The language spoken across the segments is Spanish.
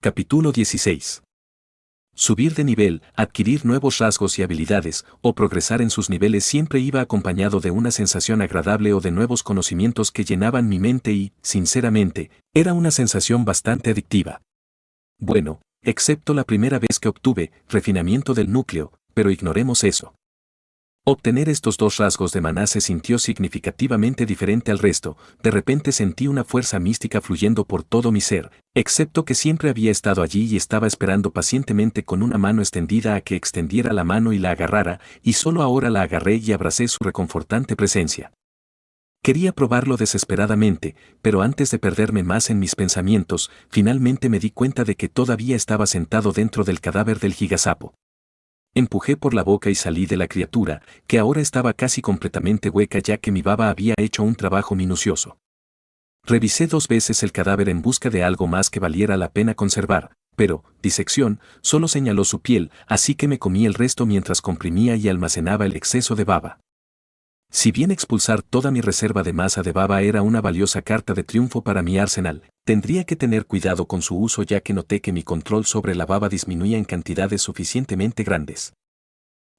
Capítulo 16. Subir de nivel, adquirir nuevos rasgos y habilidades, o progresar en sus niveles siempre iba acompañado de una sensación agradable o de nuevos conocimientos que llenaban mi mente y, sinceramente, era una sensación bastante adictiva. Bueno, excepto la primera vez que obtuve refinamiento del núcleo, pero ignoremos eso. Obtener estos dos rasgos de maná se sintió significativamente diferente al resto. De repente sentí una fuerza mística fluyendo por todo mi ser, excepto que siempre había estado allí y estaba esperando pacientemente con una mano extendida a que extendiera la mano y la agarrara, y solo ahora la agarré y abracé su reconfortante presencia. Quería probarlo desesperadamente, pero antes de perderme más en mis pensamientos, finalmente me di cuenta de que todavía estaba sentado dentro del cadáver del gigasapo. Empujé por la boca y salí de la criatura, que ahora estaba casi completamente hueca ya que mi baba había hecho un trabajo minucioso. Revisé 2 veces el cadáver en busca de algo más que valiera la pena conservar, pero, disección, solo señaló su piel, así que me comí el resto mientras comprimía y almacenaba el exceso de baba. Si bien expulsar toda mi reserva de masa de baba era una valiosa carta de triunfo para mi arsenal, tendría que tener cuidado con su uso ya que noté que mi control sobre la baba disminuía en cantidades suficientemente grandes.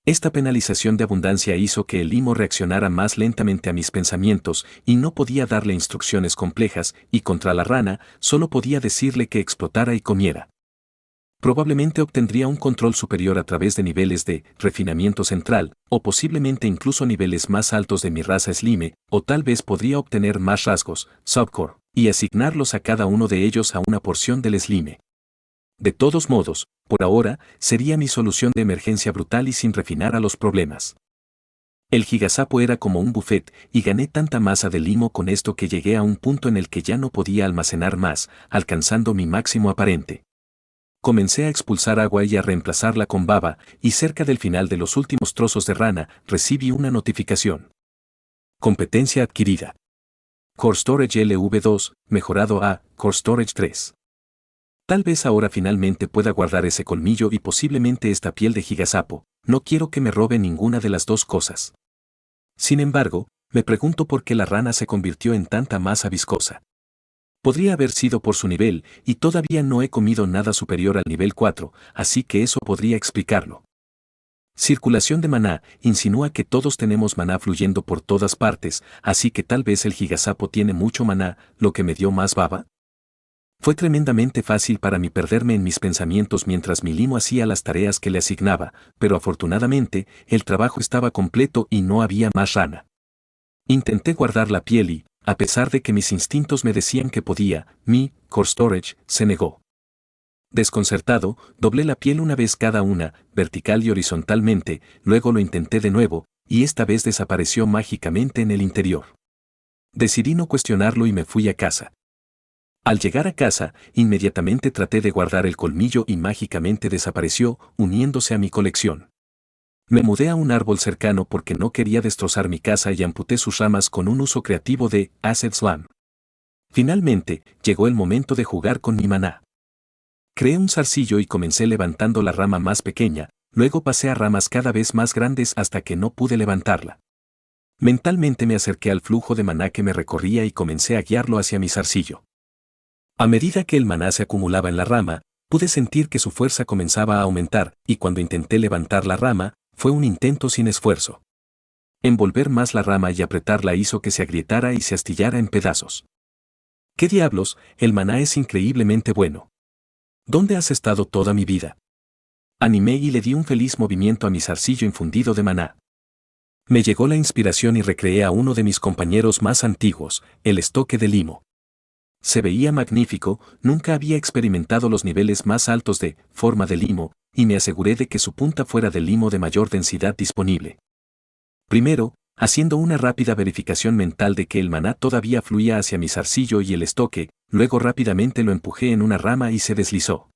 Esta penalización de abundancia hizo que el limo reaccionara más lentamente a mis pensamientos y no podía darle instrucciones complejas, y contra la rana solo podía decirle que explotara y comiera. Probablemente obtendría un control superior a través de niveles de refinamiento central, o posiblemente incluso niveles más altos de mi raza Slime, o tal vez podría obtener más rasgos, Subcore, y asignarlos a cada uno de ellos a una porción del Slime. De todos modos, por ahora, sería mi solución de emergencia brutal y sin refinar a los problemas. El gigasapo era como un buffet, y gané tanta masa de limo con esto que llegué a un punto en el que ya no podía almacenar más, alcanzando mi máximo aparente. Comencé a expulsar agua y a reemplazarla con baba, y cerca del final de los últimos trozos de rana, recibí una notificación. Competencia adquirida. Core Storage LV2, mejorado a Core Storage 3. Tal vez ahora finalmente pueda guardar ese colmillo y posiblemente esta piel de gigasapo. No quiero que me robe ninguna de las dos cosas. Sin embargo, me pregunto por qué la rana se convirtió en tanta masa viscosa. Podría haber sido por su nivel, y todavía no he comido nada superior al nivel 4, así que eso podría explicarlo. Circulación de maná insinúa que todos tenemos maná fluyendo por todas partes, así que tal vez el gigasapo tiene mucho maná, lo que me dio más baba. Fue tremendamente fácil para mí perderme en mis pensamientos mientras mi limo hacía las tareas que le asignaba, pero afortunadamente, el trabajo estaba completo y no había más rana. Intenté guardar la piel y, a pesar de que mis instintos me decían que podía, mi Core Storage se negó. Desconcertado, doblé la piel una vez cada una, vertical y horizontalmente, luego lo intenté de nuevo, y esta vez desapareció mágicamente en el interior. Decidí no cuestionarlo y me fui a casa. Al llegar a casa, inmediatamente traté de guardar el colmillo y mágicamente desapareció, uniéndose a mi colección. Me mudé a un árbol cercano porque no quería destrozar mi casa y amputé sus ramas con un uso creativo de Acid Slam. Finalmente, llegó el momento de jugar con mi maná. Creé un zarcillo y comencé levantando la rama más pequeña, luego pasé a ramas cada vez más grandes hasta que no pude levantarla. Mentalmente me acerqué al flujo de maná que me recorría y comencé a guiarlo hacia mi zarcillo. A medida que el maná se acumulaba en la rama, pude sentir que su fuerza comenzaba a aumentar, y cuando intenté levantar la rama, fue un intento sin esfuerzo. Envolver más la rama y apretarla hizo que se agrietara y se astillara en pedazos. ¿Qué diablos? El maná es increíblemente bueno. ¿Dónde has estado toda mi vida? Animé y le di un feliz movimiento a mi zarcillo infundido de maná. Me llegó la inspiración y recreé a uno de mis compañeros más antiguos, el estoque de limo. Se veía magnífico, nunca había experimentado los niveles más altos de forma de limo, y me aseguré de que su punta fuera del limo de mayor densidad disponible. Primero, haciendo una rápida verificación mental de que el maná todavía fluía hacia mi zarcillo y el estoque, luego rápidamente lo empujé en una rama y se deslizó.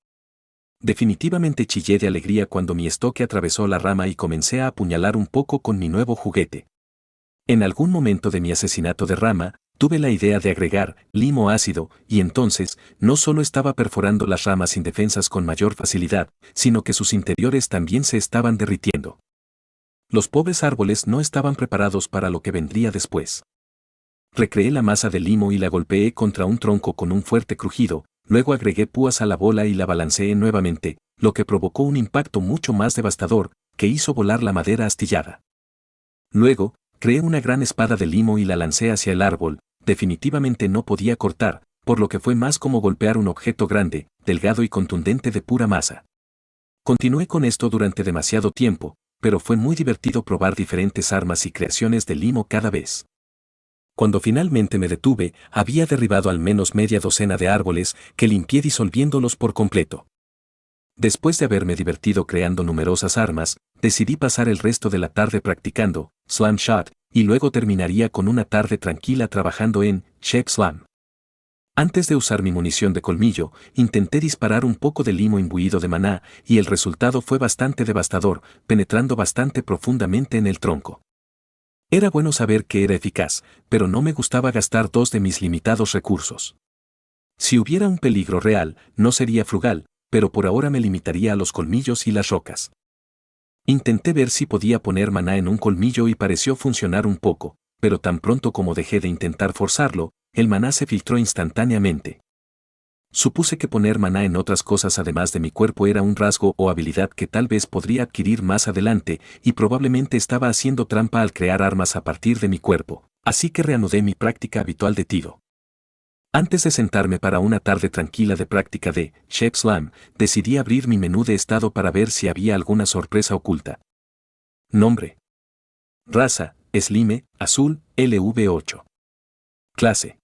Definitivamente chillé de alegría cuando mi estoque atravesó la rama y comencé a apuñalar un poco con mi nuevo juguete. En algún momento de mi asesinato de rama, tuve la idea de agregar limo ácido, y entonces, no solo estaba perforando las ramas indefensas con mayor facilidad, sino que sus interiores también se estaban derritiendo. Los pobres árboles no estaban preparados para lo que vendría después. Recreé la masa de limo y la golpeé contra un tronco con un fuerte crujido, Luego agregué púas a la bola y la balanceé nuevamente, lo que provocó un impacto mucho más devastador, que hizo volar la madera astillada. Luego, creé una gran espada de limo y la lancé hacia el árbol. Definitivamente no podía cortar, por lo que fue más como golpear un objeto grande, delgado y contundente de pura masa. Continué con esto durante demasiado tiempo, pero fue muy divertido probar diferentes armas y creaciones de limo cada vez. Cuando finalmente me detuve, había derribado al menos media docena de árboles que limpié disolviéndolos por completo. Después de haberme divertido creando numerosas armas, decidí pasar el resto de la tarde practicando Slam Shot, y luego terminaría con una tarde tranquila trabajando en Shape Slam. Antes de usar mi munición de colmillo, intenté disparar un poco de limo imbuido de maná, y el resultado fue bastante devastador, penetrando bastante profundamente en el tronco. Era bueno saber que era eficaz, pero no me gustaba gastar dos de mis limitados recursos. Si hubiera un peligro real, no sería frugal, pero por ahora me limitaría a los colmillos y las rocas. Intenté ver si podía poner maná en un colmillo y pareció funcionar un poco, pero tan pronto como dejé de intentar forzarlo, el maná se filtró instantáneamente. Supuse que poner maná en otras cosas además de mi cuerpo era un rasgo o habilidad que tal vez podría adquirir más adelante, y probablemente estaba haciendo trampa al crear armas a partir de mi cuerpo, así que reanudé mi práctica habitual de tiro. Antes de sentarme para una tarde tranquila de práctica de Shape Slam, decidí abrir mi menú de estado para ver si había alguna sorpresa oculta. Nombre: raza, Slime, azul, LV8. Clase: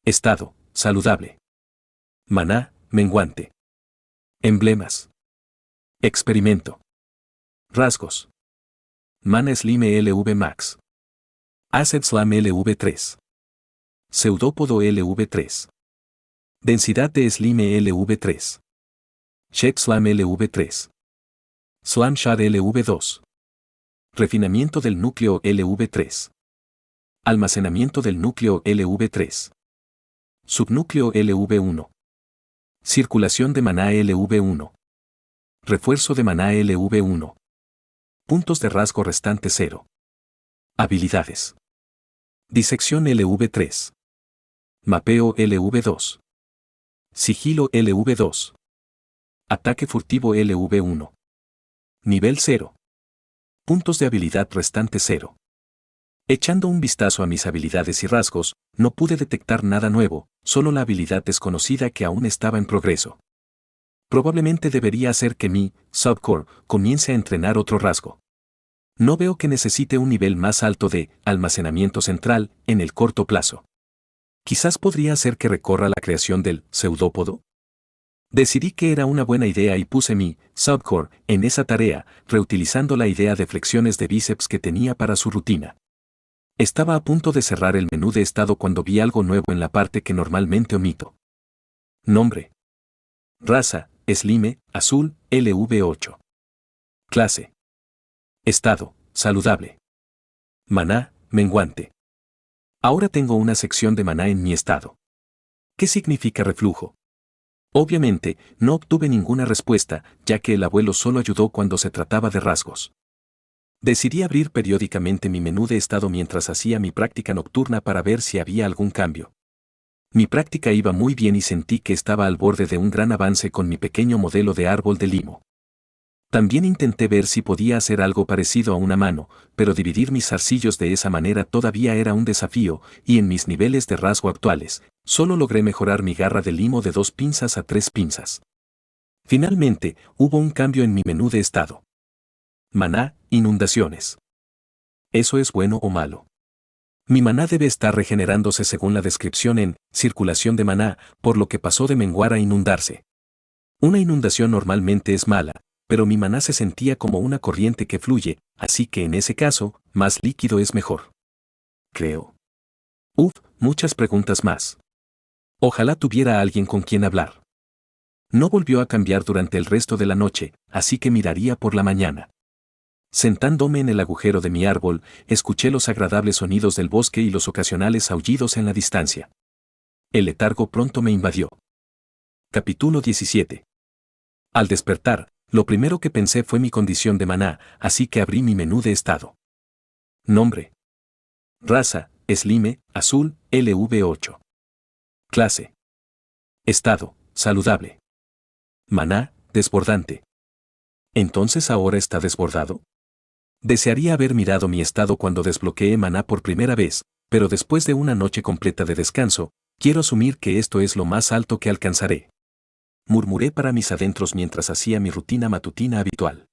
estado, saludable. Maná, menguante. Emblemas. Experimento. Rasgos: Mana Slime LV Max. Asset Slam LV3. Pseudópodo LV3. Densidad de Slime LV3. Shape Slam LV3. Slam Shot LV2. Refinamiento del núcleo LV3. Almacenamiento del núcleo LV3. Subnúcleo LV1. Circulación de maná LV1. Refuerzo de maná LV1. Puntos de rasgo restante 0. Habilidades: disección LV3. Mapeo LV2. Sigilo LV2. Ataque furtivo LV1. Nivel 0. Puntos de habilidad restante 0. Echando un vistazo a mis habilidades y rasgos, no pude detectar nada nuevo, solo la habilidad desconocida que aún estaba en progreso. Probablemente debería hacer que mi subcore comience a entrenar otro rasgo. No veo que necesite un nivel más alto de almacenamiento central en el corto plazo. Quizás podría hacer que recorra la creación del pseudópodo. Decidí que era una buena idea y puse mi subcore en esa tarea, reutilizando la idea de flexiones de bíceps que tenía para su rutina. Estaba a punto de cerrar el menú de estado cuando vi algo nuevo en la parte que normalmente omito. Nombre: raza, Slime, azul, LV8. Clase: estado, saludable. Maná, menguante. Ahora tengo una sección de maná en mi estado. ¿Qué significa reflujo? Obviamente, no obtuve ninguna respuesta, ya que el abuelo solo ayudó cuando se trataba de rasgos. Decidí abrir periódicamente mi menú de estado mientras hacía mi práctica nocturna para ver si había algún cambio. Mi práctica iba muy bien y sentí que estaba al borde de un gran avance con mi pequeño modelo de árbol de limo. También intenté ver si podía hacer algo parecido a una mano, pero dividir mis zarcillos de esa manera todavía era un desafío, y en mis niveles de rasgo actuales, solo logré mejorar mi garra de limo de 2 pinzas a 3 pinzas. Finalmente, hubo un cambio en mi menú de estado. Maná, inundaciones. ¿Eso es bueno o malo? Mi maná debe estar regenerándose según la descripción en circulación de maná, por lo que pasó de menguar a inundarse. Una inundación normalmente es mala, pero mi maná se sentía como una corriente que fluye, así que en ese caso, más líquido es mejor. Creo. Muchas preguntas más. Ojalá tuviera alguien con quien hablar. No volvió a cambiar durante el resto de la noche, así que miraría por la mañana. Sentándome en el agujero de mi árbol, escuché los agradables sonidos del bosque y los ocasionales aullidos en la distancia. El letargo pronto me invadió. Capítulo 17. Al despertar, lo primero que pensé fue mi condición de maná, así que abrí mi menú de estado. Nombre: raza, Slime, azul, LV8. Clase: Estado, saludable. Maná, desbordante. ¿Entonces ahora está desbordado? Desearía haber mirado mi estado cuando desbloqueé maná por primera vez, pero después de una noche completa de descanso, quiero asumir que esto es lo más alto que alcanzaré. Murmuré para mis adentros mientras hacía mi rutina matutina habitual.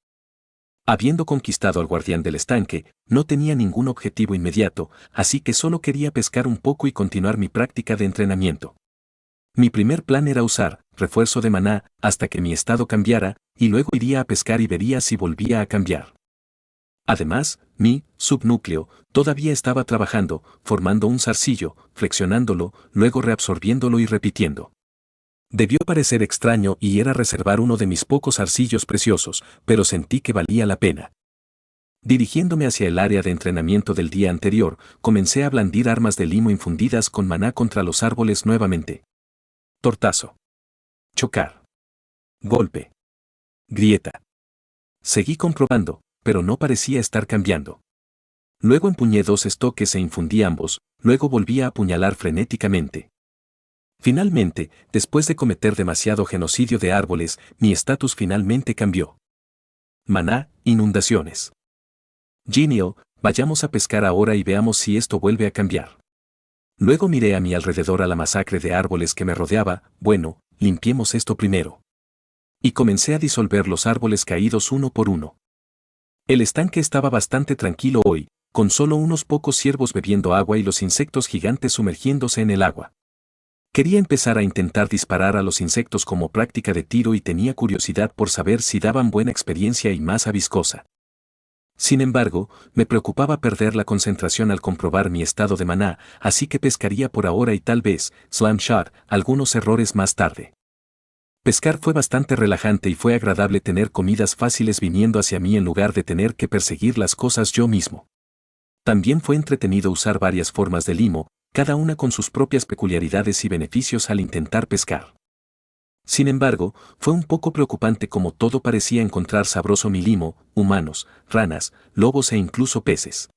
Habiendo conquistado al guardián del estanque, no tenía ningún objetivo inmediato, así que solo quería pescar un poco y continuar mi práctica de entrenamiento. Mi primer plan era usar refuerzo de maná hasta que mi estado cambiara, y luego iría a pescar y vería si volvía a cambiar. Además, mi subnúcleo todavía estaba trabajando, formando un zarcillo, flexionándolo, luego reabsorbiéndolo y repitiendo. Debió parecer extraño y era reservar uno de mis pocos zarcillos preciosos, pero sentí que valía la pena. Dirigiéndome hacia el área de entrenamiento del día anterior, comencé a blandir armas de limo infundidas con maná contra los árboles nuevamente. Tortazo. Chocar. Golpe. Grieta. Seguí comprobando, pero no parecía estar cambiando. Luego empuñé 2 estoques e infundí ambos, luego volví a apuñalar frenéticamente. Finalmente, después de cometer demasiado genocidio de árboles, mi estatus finalmente cambió. Maná, inundaciones. Genial, vayamos a pescar ahora y veamos si esto vuelve a cambiar. Luego miré a mi alrededor a la masacre de árboles que me rodeaba, bueno, limpiemos esto primero. Y comencé a disolver los árboles caídos uno por uno. El estanque estaba bastante tranquilo hoy, con solo unos pocos ciervos bebiendo agua y los insectos gigantes sumergiéndose en el agua. Quería empezar a intentar disparar a los insectos como práctica de tiro y tenía curiosidad por saber si daban buena experiencia y masa viscosa. Sin embargo, me preocupaba perder la concentración al comprobar mi estado de maná, así que pescaría por ahora y tal vez, slam shot, algunos errores más tarde. Pescar fue bastante relajante y fue agradable tener comidas fáciles viniendo hacia mí en lugar de tener que perseguir las cosas yo mismo. También fue entretenido usar varias formas de limo, cada una con sus propias peculiaridades y beneficios al intentar pescar. Sin embargo, fue un poco preocupante como todo parecía encontrar sabroso mi limo, humanos, ranas, lobos e incluso peces.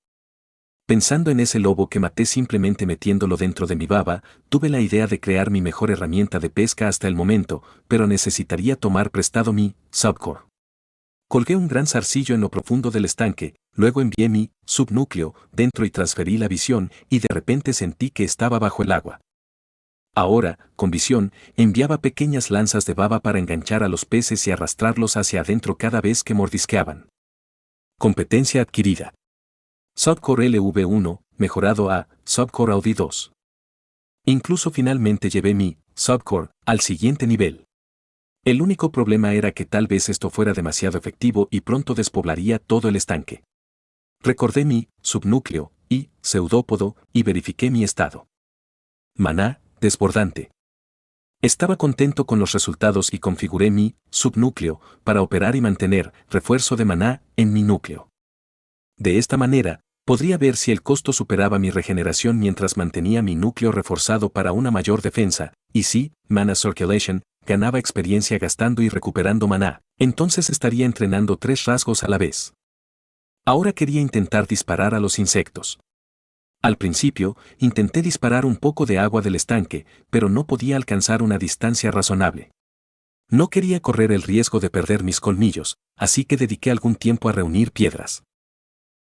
Pensando en ese lobo que maté simplemente metiéndolo dentro de mi baba, tuve la idea de crear mi mejor herramienta de pesca hasta el momento, pero necesitaría tomar prestado mi subcore. Colgué un gran zarcillo en lo profundo del estanque, luego envié mi subnúcleo dentro y transferí la visión y de repente sentí que estaba bajo el agua. Ahora, con visión, enviaba pequeñas lanzas de baba para enganchar a los peces y arrastrarlos hacia adentro cada vez que mordisqueaban. Competencia adquirida. Subcore LV1, mejorado a Subcore Audi 2. Incluso finalmente llevé mi Subcore al siguiente nivel. El único problema era que tal vez esto fuera demasiado efectivo y pronto despoblaría todo el estanque. Recordé mi subnúcleo y pseudópodo y verifiqué mi estado. Maná, desbordante. Estaba contento con los resultados y configuré mi subnúcleo para operar y mantener refuerzo de maná en mi núcleo. De esta manera, podría ver si el costo superaba mi regeneración mientras mantenía mi núcleo reforzado para una mayor defensa, y si, Mana Circulation, ganaba experiencia gastando y recuperando maná, entonces estaría entrenando 3 rasgos a la vez. Ahora quería intentar disparar a los insectos. Al principio, intenté disparar un poco de agua del estanque, pero no podía alcanzar una distancia razonable. No quería correr el riesgo de perder mis colmillos, así que dediqué algún tiempo a reunir piedras.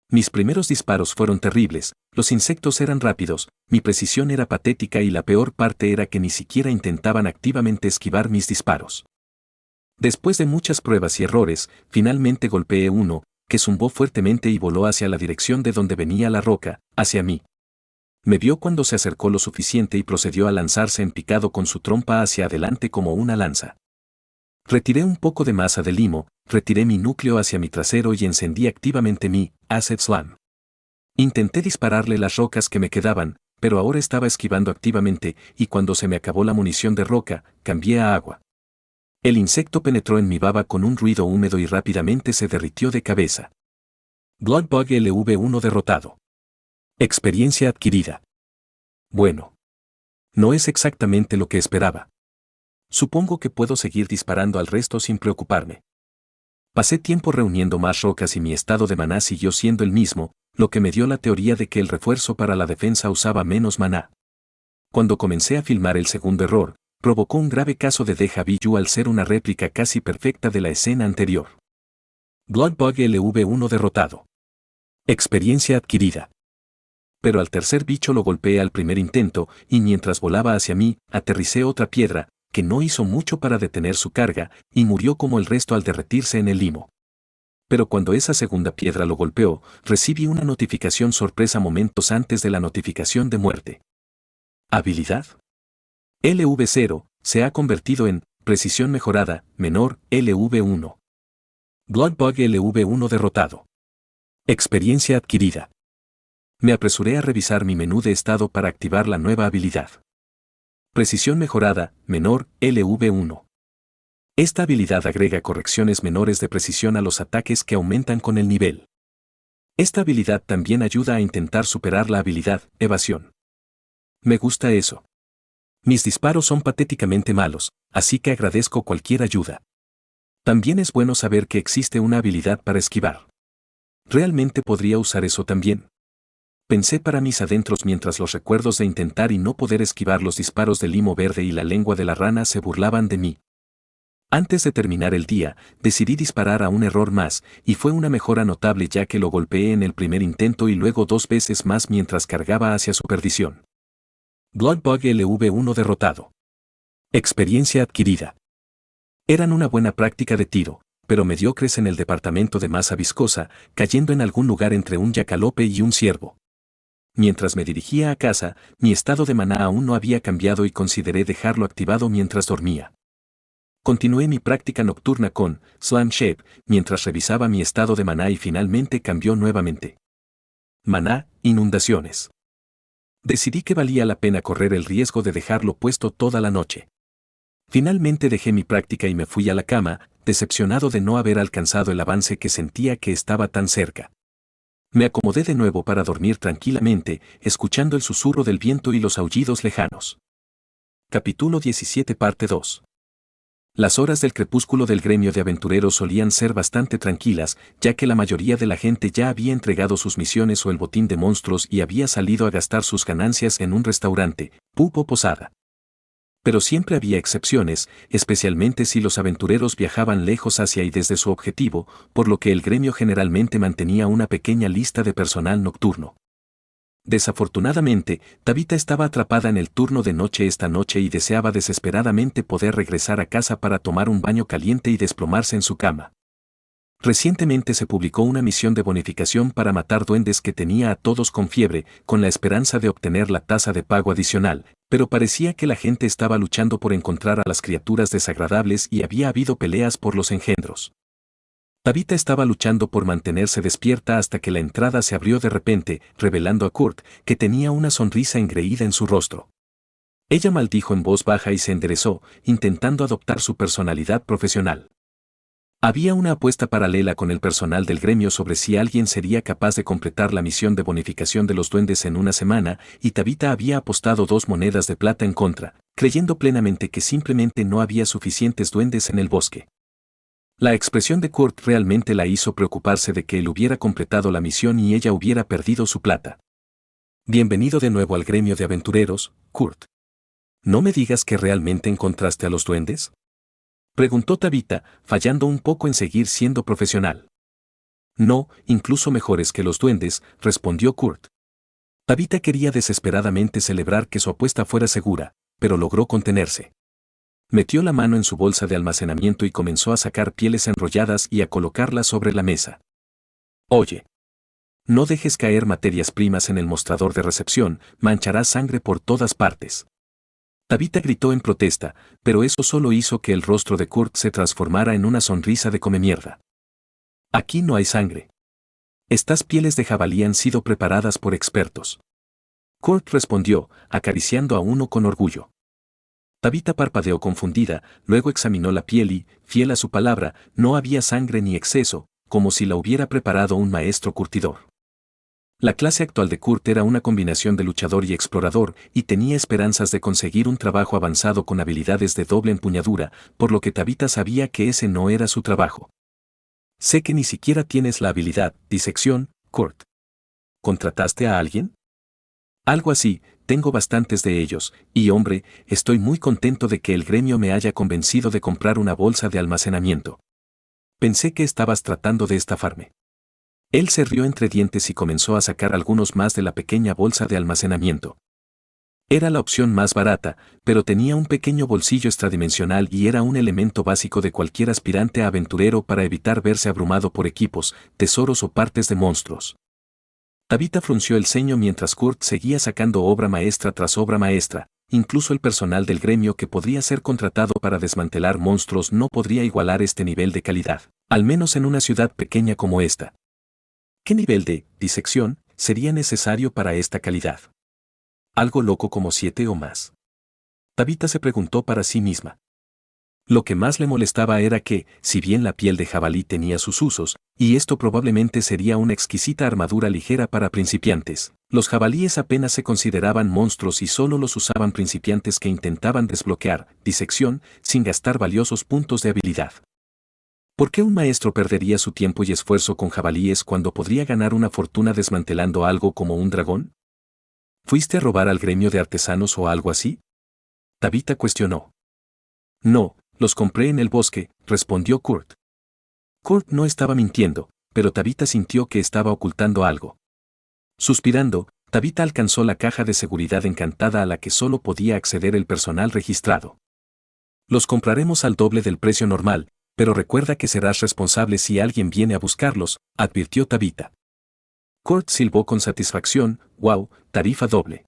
Mis primeros disparos fueron terribles, los insectos eran rápidos, mi precisión era patética y la peor parte era que ni siquiera intentaban activamente esquivar mis disparos. Después de muchas pruebas y errores, finalmente golpeé uno, que zumbó fuertemente y voló hacia la dirección de donde venía la roca, hacia mí. Me vio cuando se acercó lo suficiente y procedió a lanzarse en picado con su trompa hacia adelante como una lanza. Retiré un poco de masa de limo, retiré mi núcleo hacia mi trasero y encendí activamente mi Acid Slam. Intenté dispararle las rocas que me quedaban, pero ahora estaba esquivando activamente y cuando se me acabó la munición de roca, cambié a agua. El insecto penetró en mi baba con un ruido húmedo y rápidamente se derritió de cabeza. Bloodbug LV1 derrotado. Experiencia adquirida. Bueno. No es exactamente lo que esperaba. Supongo que puedo seguir disparando al resto sin preocuparme. Pasé tiempo reuniendo más rocas y mi estado de maná siguió siendo el mismo, lo que me dio la teoría de que el refuerzo para la defensa usaba menos maná. Cuando comencé a filmar el segundo error, provocó un grave caso de déjà vu al ser una réplica casi perfecta de la escena anterior. Bloodbug LV1 derrotado. Experiencia adquirida. Pero al tercer bicho lo golpeé al primer intento, y mientras volaba hacia mí, aterricé otra piedra, que no hizo mucho para detener su carga, y murió como el resto al derretirse en el limo. Pero cuando esa segunda piedra lo golpeó, recibí una notificación sorpresa momentos antes de la notificación de muerte. Habilidad. LV0 se ha convertido en precisión mejorada, menor, LV1. Bloodbug LV1 derrotado. Experiencia adquirida. Me apresuré a revisar mi menú de estado para activar la nueva habilidad. Precisión mejorada, menor, LV1. Esta habilidad agrega correcciones menores de precisión a los ataques que aumentan con el nivel. Esta habilidad también ayuda a intentar superar la habilidad, evasión. Me gusta eso. Mis disparos son patéticamente malos, así que agradezco cualquier ayuda. También es bueno saber que existe una habilidad para esquivar. ¿Realmente podría usar eso también? Pensé para mis adentros mientras los recuerdos de intentar y no poder esquivar los disparos del limo verde y la lengua de la rana se burlaban de mí. Antes de terminar el día, decidí disparar a un error más, y fue una mejora notable ya que lo golpeé en el primer intento y luego 2 veces más mientras cargaba hacia su perdición. Bloodbug LV1 derrotado. Experiencia adquirida. Eran una buena práctica de tiro, pero mediocres en el departamento de masa viscosa, cayendo en algún lugar entre un yacalope y un ciervo. Mientras me dirigía a casa, mi estado de maná aún no había cambiado y consideré dejarlo activado mientras dormía. Continué mi práctica nocturna con Slam Shape mientras revisaba mi estado de maná y finalmente cambió nuevamente. Maná, inundaciones. Decidí que valía la pena correr el riesgo de dejarlo puesto toda la noche. Finalmente dejé mi práctica y me fui a la cama, decepcionado de no haber alcanzado el avance que sentía que estaba tan cerca. Me acomodé de nuevo para dormir tranquilamente, escuchando el susurro del viento y los aullidos lejanos. Capítulo 17 Parte 2. Las horas del crepúsculo del gremio de aventureros solían ser bastante tranquilas, ya que la mayoría de la gente ya había entregado sus misiones o el botín de monstruos y había salido a gastar sus ganancias en un restaurante, pub o posada. Pero siempre había excepciones, especialmente si los aventureros viajaban lejos hacia y desde su objetivo, por lo que el gremio generalmente mantenía una pequeña lista de personal nocturno. Desafortunadamente, Tabitha estaba atrapada en el turno de noche esta noche y deseaba desesperadamente poder regresar a casa para tomar un baño caliente y desplomarse en su cama. Recientemente se publicó una misión de bonificación para matar duendes que tenía a todos con fiebre, con la esperanza de obtener la tasa de pago adicional, pero parecía que la gente estaba luchando por encontrar a las criaturas desagradables y había habido peleas por los engendros. Tabitha estaba luchando por mantenerse despierta hasta que la entrada se abrió de repente, revelando a Kurt, que tenía una sonrisa engreída en su rostro. Ella maldijo en voz baja y se enderezó, intentando adoptar su personalidad profesional. Había una apuesta paralela con el personal del gremio sobre si alguien sería capaz de completar la misión de bonificación de los duendes en una semana, y Tabitha había apostado 2 monedas de plata en contra, creyendo plenamente que simplemente no había suficientes duendes en el bosque. La expresión de Kurt realmente la hizo preocuparse de que él hubiera completado la misión y ella hubiera perdido su plata. Bienvenido de nuevo al gremio de aventureros, Kurt. ¿No me digas que realmente encontraste a los duendes?, preguntó Tabitha, fallando un poco en seguir siendo profesional. No, incluso mejores que los duendes, respondió Kurt. Tabitha quería desesperadamente celebrar que su apuesta fuera segura, pero logró contenerse. Metió la mano en su bolsa de almacenamiento y comenzó a sacar pieles enrolladas y a colocarlas sobre la mesa. Oye, no dejes caer materias primas en el mostrador de recepción, mancharás sangre por todas partes. Tabitha gritó en protesta, pero eso solo hizo que el rostro de Kurt se transformara en una sonrisa de comemierda. Aquí no hay sangre. Estas pieles de jabalí han sido preparadas por expertos. Kurt respondió, acariciando a uno con orgullo. Tabitha parpadeó confundida, luego examinó la piel y, fiel a su palabra, no había sangre ni exceso, como si la hubiera preparado un maestro curtidor. La clase actual de Kurt era una combinación de luchador y explorador, y tenía esperanzas de conseguir un trabajo avanzado con habilidades de doble empuñadura, por lo que Tabitha sabía que ese no era su trabajo. Sé que ni siquiera tienes la habilidad, disección, Kurt. ¿Contrataste a alguien? Algo así, tengo bastantes de ellos, y hombre, estoy muy contento de que el gremio me haya convencido de comprar una bolsa de almacenamiento. Pensé que estabas tratando de estafarme. Él se rió entre dientes y comenzó a sacar algunos más de la pequeña bolsa de almacenamiento. Era la opción más barata, pero tenía un pequeño bolsillo extradimensional y era un elemento básico de cualquier aspirante a aventurero para evitar verse abrumado por equipos, tesoros o partes de monstruos. Tabitha frunció el ceño mientras Kurt seguía sacando obra maestra tras obra maestra. Incluso el personal del gremio que podría ser contratado para desmantelar monstruos no podría igualar este nivel de calidad, al menos en una ciudad pequeña como esta. ¿Qué nivel de disección sería necesario para esta calidad? Algo loco como 7 o más. Tabitha se preguntó para sí misma. Lo que más le molestaba era que, si bien la piel de jabalí tenía sus usos, y esto probablemente sería una exquisita armadura ligera para principiantes, los jabalíes apenas se consideraban monstruos y solo los usaban principiantes que intentaban desbloquear disección sin gastar valiosos puntos de habilidad. ¿Por qué un maestro perdería su tiempo y esfuerzo con jabalíes cuando podría ganar una fortuna desmantelando algo como un dragón? ¿Fuiste a robar al gremio de artesanos o algo así? Tabitha cuestionó. No, los compré en el bosque, respondió Kurt. Kurt no estaba mintiendo, pero Tabitha sintió que estaba ocultando algo. Suspirando, Tabitha alcanzó la caja de seguridad encantada a la que solo podía acceder el personal registrado. Los compraremos al doble del precio normal, pero recuerda que serás responsable si alguien viene a buscarlos, advirtió Tabitha. Kurt silbó con satisfacción, wow, tarifa doble.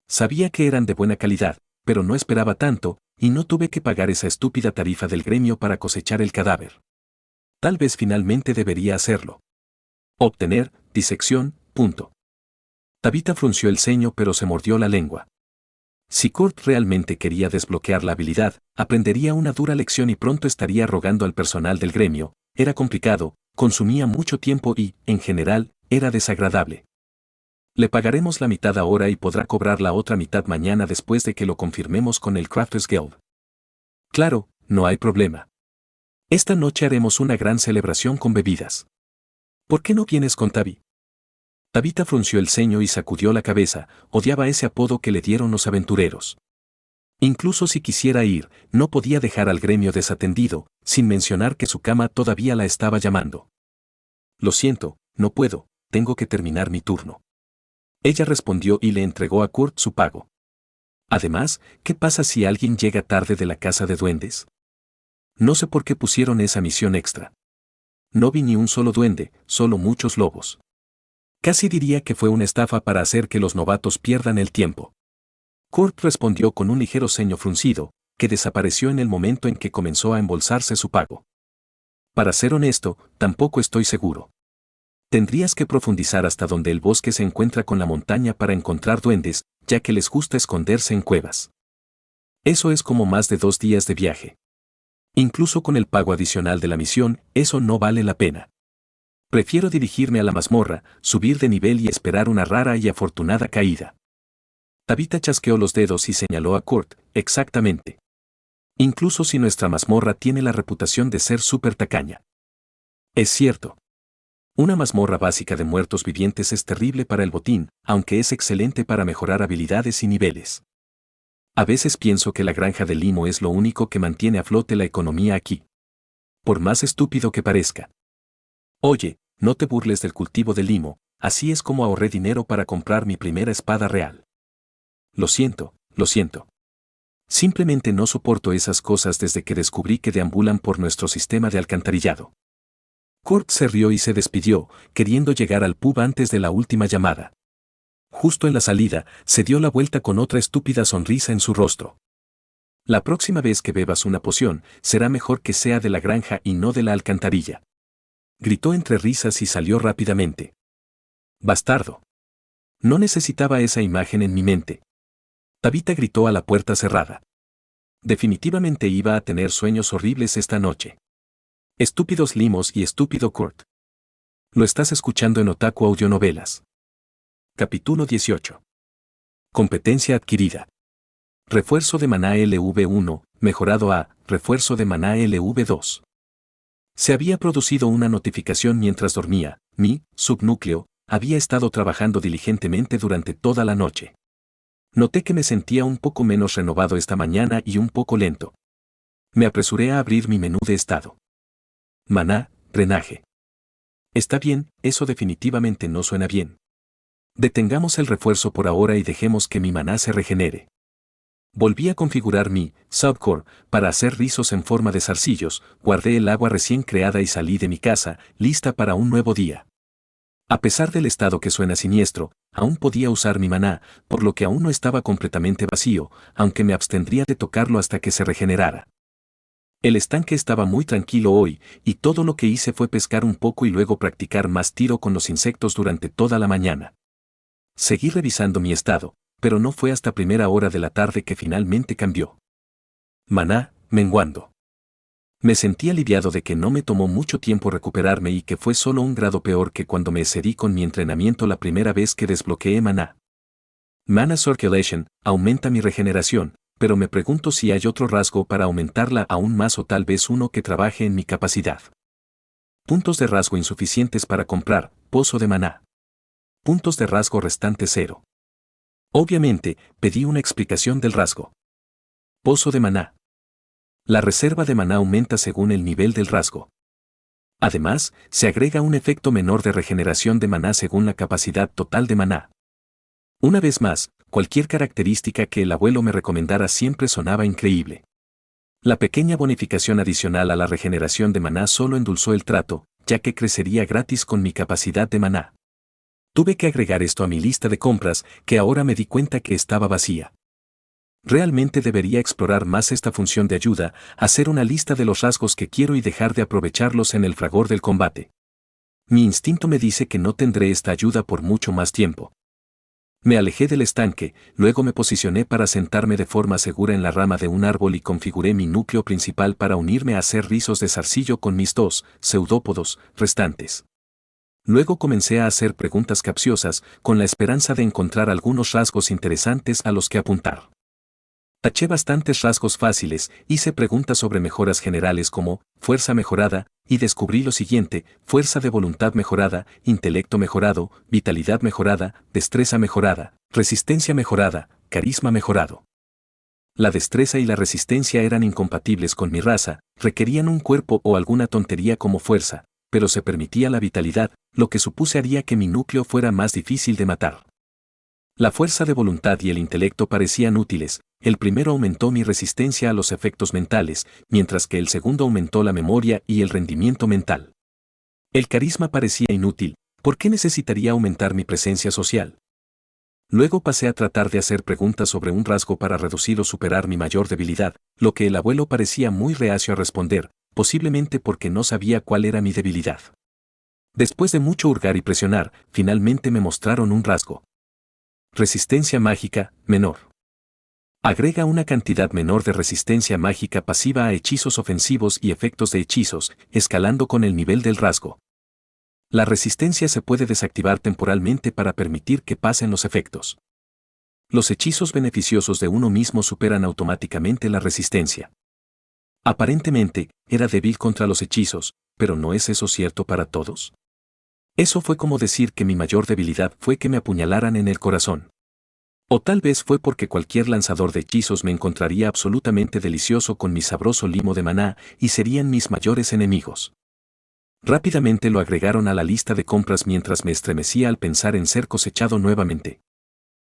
Sabía que eran de buena calidad, pero no esperaba tanto, y no tuve que pagar esa estúpida tarifa del gremio para cosechar el cadáver. Tal vez finalmente debería hacerlo. Obtener, disección, punto. Tabitha frunció el ceño pero se mordió la lengua. Si Kurt realmente quería desbloquear la habilidad, aprendería una dura lección y pronto estaría rogando al personal del gremio. Era complicado, consumía mucho tiempo y, en general, era desagradable. Le pagaremos la mitad ahora y podrá cobrar la otra mitad mañana después de que lo confirmemos con el Crafters Guild. Claro, no hay problema. Esta noche haremos una gran celebración con bebidas. ¿Por qué no vienes con Tabi? Tabitha frunció el ceño y sacudió la cabeza, odiaba ese apodo que le dieron los aventureros. Incluso si quisiera ir, no podía dejar al gremio desatendido, sin mencionar que su cama todavía la estaba llamando. Lo siento, no puedo, tengo que terminar mi turno. Ella respondió y le entregó a Kurt su pago. Además, ¿qué pasa si alguien llega tarde de la casa de duendes? No sé por qué pusieron esa misión extra. No vi ni un solo duende, solo muchos lobos. Casi diría que fue una estafa para hacer que los novatos pierdan el tiempo. Kurt respondió con un ligero ceño fruncido, que desapareció en el momento en que comenzó a embolsarse su pago. Para ser honesto, tampoco estoy seguro. Tendrías que profundizar hasta donde el bosque se encuentra con la montaña para encontrar duendes, ya que les gusta esconderse en cuevas. Eso es como más de 2 días de viaje. Incluso con el pago adicional de la misión, eso no vale la pena. Prefiero dirigirme a la mazmorra, subir de nivel y esperar una rara y afortunada caída. Tabitha chasqueó los dedos y señaló a Kurt, exactamente. Incluso si nuestra mazmorra tiene la reputación de ser súper tacaña. Es cierto. Una mazmorra básica de muertos vivientes es terrible para el botín, aunque es excelente para mejorar habilidades y niveles. A veces pienso que la granja de limo es lo único que mantiene a flote la economía aquí. Por más estúpido que parezca. Oye, no te burles del cultivo de limo, así es como ahorré dinero para comprar mi primera espada real. Lo siento, lo siento. Simplemente no soporto esas cosas desde que descubrí que deambulan por nuestro sistema de alcantarillado. Kurt se rió y se despidió, queriendo llegar al pub antes de la última llamada. Justo en la salida, se dio la vuelta con otra estúpida sonrisa en su rostro. La próxima vez que bebas una poción, será mejor que sea de la granja y no de la alcantarilla. Gritó entre risas y salió rápidamente. Bastardo. No necesitaba esa imagen en mi mente. Tabitha gritó a la puerta cerrada. Definitivamente iba a tener sueños horribles esta noche. Estúpidos limos y estúpido Kurt. Lo estás escuchando en Otaku Audionovelas. Capítulo 18. Competencia adquirida. Refuerzo de maná LV1, mejorado a refuerzo de maná LV2. Se había producido una notificación mientras dormía. Mi subnúcleo había estado trabajando diligentemente durante toda la noche. Noté que me sentía un poco menos renovado esta mañana y un poco lento. Me apresuré a abrir mi menú de estado. Maná, drenaje. Está bien, eso definitivamente no suena bien. Detengamos el refuerzo por ahora y dejemos que mi maná se regenere. Volví a configurar mi subcore para hacer rizos en forma de zarcillos, guardé el agua recién creada y salí de mi casa, lista para un nuevo día. A pesar del estado que suena siniestro, aún podía usar mi maná, por lo que aún no estaba completamente vacío, aunque me abstendría de tocarlo hasta que se regenerara. El estanque estaba muy tranquilo hoy, y todo lo que hice fue pescar un poco y luego practicar más tiro con los insectos durante toda la mañana. Seguí revisando mi estado, pero no fue hasta primera hora de la tarde que finalmente cambió. Maná, menguando. Me sentí aliviado de que no me tomó mucho tiempo recuperarme y que fue solo un grado peor que cuando me excedí con mi entrenamiento la primera vez que desbloqueé maná. Mana Circulation aumenta mi regeneración, pero me pregunto si hay otro rasgo para aumentarla aún más o tal vez uno que trabaje en mi capacidad. Puntos de rasgo insuficientes para comprar, pozo de maná. Puntos de rasgo restante 0. Obviamente, pedí una explicación del rasgo. Pozo de maná. La reserva de maná aumenta según el nivel del rasgo. Además, se agrega un efecto menor de regeneración de maná según la capacidad total de maná. Una vez más, cualquier característica que el abuelo me recomendara siempre sonaba increíble. La pequeña bonificación adicional a la regeneración de maná solo endulzó el trato, ya que crecería gratis con mi capacidad de maná. Tuve que agregar esto a mi lista de compras, que ahora me di cuenta que estaba vacía. Realmente debería explorar más esta función de ayuda, hacer una lista de los rasgos que quiero y dejar de aprovecharlos en el fragor del combate. Mi instinto me dice que no tendré esta ayuda por mucho más tiempo. Me alejé del estanque, luego me posicioné para sentarme de forma segura en la rama de un árbol y configuré mi núcleo principal para unirme a hacer rizos de zarcillo con mis 2 pseudópodos restantes. Luego comencé a hacer preguntas capciosas, con la esperanza de encontrar algunos rasgos interesantes a los que apuntar. Taché bastantes rasgos fáciles, hice preguntas sobre mejoras generales como fuerza mejorada, y descubrí lo siguiente: fuerza de voluntad mejorada, intelecto mejorado, vitalidad mejorada, destreza mejorada, resistencia mejorada, carisma mejorado. La destreza y la resistencia eran incompatibles con mi raza, requerían un cuerpo o alguna tontería como fuerza, pero se permitía la vitalidad, lo que supuse haría que mi núcleo fuera más difícil de matar. La fuerza de voluntad y el intelecto parecían útiles. El primero aumentó mi resistencia a los efectos mentales, mientras que el segundo aumentó la memoria y el rendimiento mental. El carisma parecía inútil. ¿Por qué necesitaría aumentar mi presencia social? Luego pasé a tratar de hacer preguntas sobre un rasgo para reducir o superar mi mayor debilidad, lo que el abuelo parecía muy reacio a responder, posiblemente porque no sabía cuál era mi debilidad. Después de mucho hurgar y presionar, finalmente me mostraron un rasgo. Resistencia mágica, menor. Agrega una cantidad menor de resistencia mágica pasiva a hechizos ofensivos y efectos de hechizos, escalando con el nivel del rasgo. La resistencia se puede desactivar temporalmente para permitir que pasen los efectos. Los hechizos beneficiosos de uno mismo superan automáticamente la resistencia. Aparentemente, era débil contra los hechizos, pero ¿no es eso cierto para todos? Eso fue como decir que mi mayor debilidad fue que me apuñalaran en el corazón. O tal vez fue porque cualquier lanzador de hechizos me encontraría absolutamente delicioso con mi sabroso limo de maná y serían mis mayores enemigos. Rápidamente lo agregaron a la lista de compras mientras me estremecía al pensar en ser cosechado nuevamente.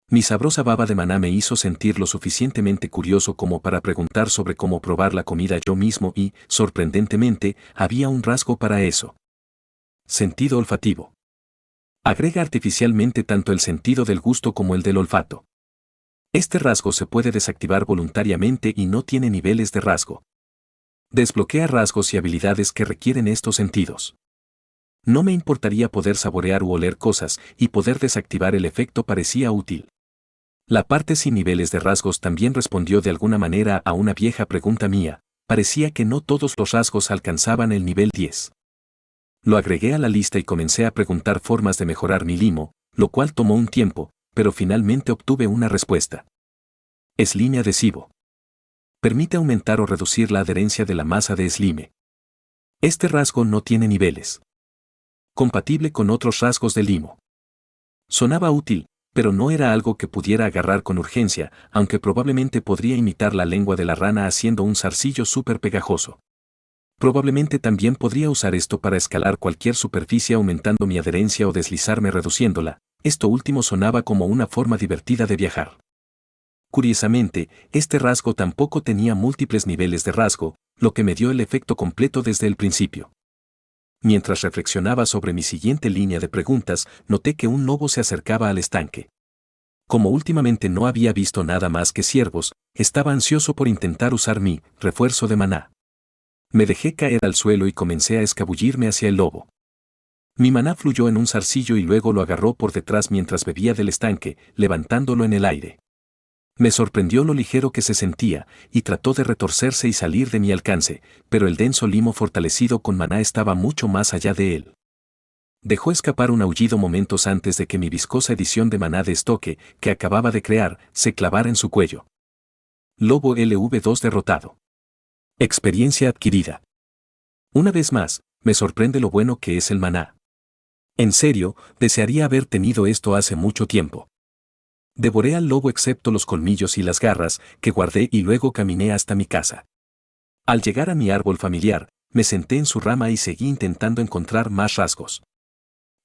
Mi sabrosa baba de maná me hizo sentir lo suficientemente curioso como para preguntar sobre cómo probar la comida yo mismo y, sorprendentemente, había un rasgo para eso. Sentido olfativo. Agrega artificialmente tanto el sentido del gusto como el del olfato. Este rasgo se puede desactivar voluntariamente y no tiene niveles de rasgo. Desbloquea rasgos y habilidades que requieren estos sentidos. No me importaría poder saborear u oler cosas, y poder desactivar el efecto parecía útil. La parte sin niveles de rasgos también respondió de alguna manera a una vieja pregunta mía. Parecía que no todos los rasgos alcanzaban el nivel 10. Lo agregué a la lista y comencé a preguntar formas de mejorar mi limo, lo cual tomó un tiempo, pero finalmente obtuve una respuesta. Slime adhesivo. Permite aumentar o reducir la adherencia de la masa de slime. Este rasgo no tiene niveles. Compatible con otros rasgos de limo. Sonaba útil, pero no era algo que pudiera agarrar con urgencia, aunque probablemente podría imitar la lengua de la rana haciendo un zarcillo súper pegajoso. Probablemente también podría usar esto para escalar cualquier superficie aumentando mi adherencia o deslizarme reduciéndola. Esto último sonaba como una forma divertida de viajar. Curiosamente, este rasgo tampoco tenía múltiples niveles de rasgo, lo que me dio el efecto completo desde el principio. Mientras reflexionaba sobre mi siguiente línea de preguntas, noté que un lobo se acercaba al estanque. Como últimamente no había visto nada más que ciervos, estaba ansioso por intentar usar mi refuerzo de maná. Me dejé caer al suelo y comencé a escabullirme hacia el lobo. Mi maná fluyó en un zarcillo y luego lo agarró por detrás mientras bebía del estanque, levantándolo en el aire. Me sorprendió lo ligero que se sentía, y trató de retorcerse y salir de mi alcance, pero el denso limo fortalecido con maná estaba mucho más allá de él. Dejó escapar un aullido momentos antes de que mi viscosa edición de maná de estoque, que acababa de crear, se clavara en su cuello. Lobo LV2 derrotado. Experiencia adquirida. Una vez más, me sorprende lo bueno que es el maná. En serio, desearía haber tenido esto hace mucho tiempo. Devoré al lobo excepto los colmillos y las garras, que guardé y luego caminé hasta mi casa. Al llegar a mi árbol familiar, me senté en su rama y seguí intentando encontrar más rasgos.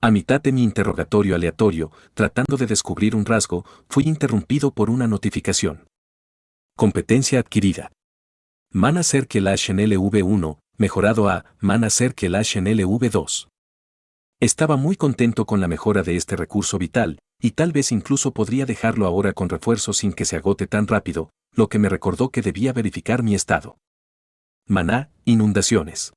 A mitad de mi interrogatorio aleatorio, tratando de descubrir un rasgo, fui interrumpido por una notificación. Competencia adquirida. Mana Circle en LV1, mejorado a Mana Circle en LV2. Estaba muy contento con la mejora de este recurso vital, y tal vez incluso podría dejarlo ahora con refuerzo sin que se agote tan rápido, lo que me recordó que debía verificar mi estado. Maná, inundaciones.